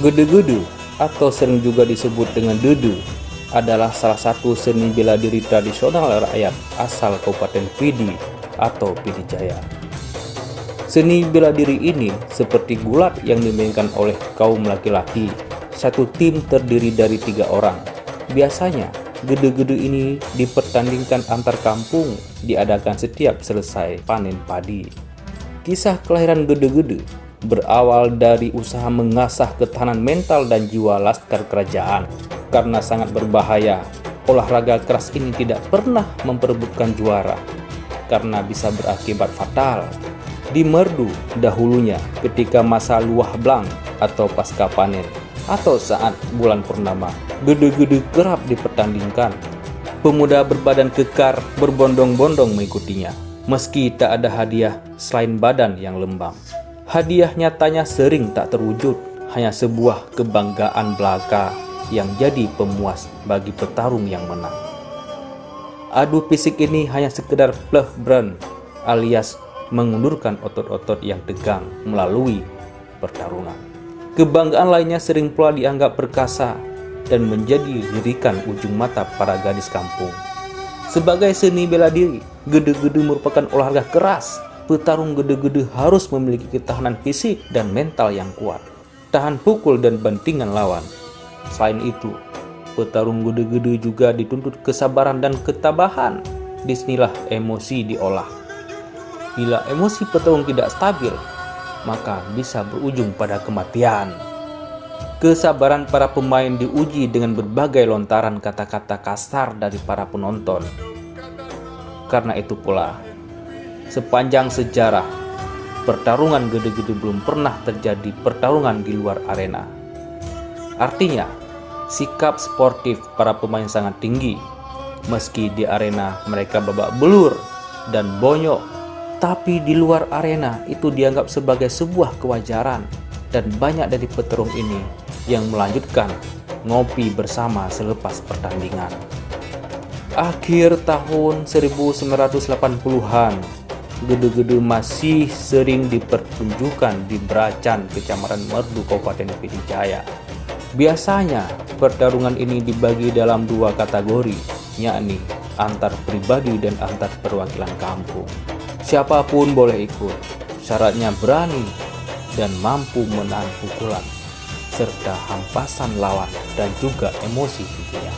Gede-gede atau sering juga disebut dengan dede adalah salah satu seni bela diri tradisional rakyat asal Kabupaten Pidi atau Pidi Jaya. Seni bela diri ini seperti gulat yang dimainkan oleh kaum laki-laki. Satu tim terdiri dari 3 orang. Biasanya gede-gede ini dipertandingkan antar kampung, diadakan setiap selesai panen padi. Kisah kelahiran gede-gede berawal dari usaha mengasah ketahanan mental dan jiwa laskar kerajaan. Karena sangat berbahaya, olahraga keras ini tidak pernah memperebutkan juara karena bisa berakibat fatal. Di Merdu dahulunya, ketika masa luah blang atau pasca panen atau saat bulan purnama, gede-gede kerap dipertandingkan. Pemuda berbadan kekar berbondong-bondong mengikutinya, meski tak ada hadiah selain badan yang lembam. Hadiah nyatanya sering tak terwujud, hanya sebuah kebanggaan belaka yang jadi pemuas bagi petarung yang menang. Adu fisik ini hanya sekedar pleh-breng alias mengundurkan otot-otot yang tegang melalui pertarungan. Kebanggaan lainnya sering pula dianggap perkasa dan menjadi lirikan ujung mata para gadis kampung. Sebagai seni bela diri, gede-gede merupakan olahraga keras. Petarung gede-gede harus memiliki ketahanan fisik dan mental yang kuat, tahan pukul dan bantingan lawan. Selain itu, petarung gede-gede juga dituntut kesabaran dan ketabahan. Disinilah emosi diolah. Bila emosi petarung tidak stabil, maka bisa berujung pada kematian. Kesabaran para pemain diuji dengan berbagai lontaran kata-kata kasar dari para penonton. Karena itu pula, sepanjang sejarah, pertarungan gede-gede belum pernah terjadi pertarungan di luar arena. Artinya, sikap sportif para pemain sangat tinggi. Meski di arena mereka babak belur dan bonyok, tapi di luar arena itu dianggap sebagai sebuah kewajaran. Dan banyak dari petarung ini yang melanjutkan ngopi bersama selepas pertandingan. Akhir tahun 1980-an, gede-gede masih sering dipertunjukkan di Bracan, Kecamatan Merdu, Kabupaten Pidi Jaya. Biasanya pertarungan ini dibagi dalam 2 kategori, yakni antar pribadi dan antar perwakilan kampung. Siapapun boleh ikut, syaratnya berani dan mampu menahan pukulan serta hampasan lawan dan juga emosi fisiknya.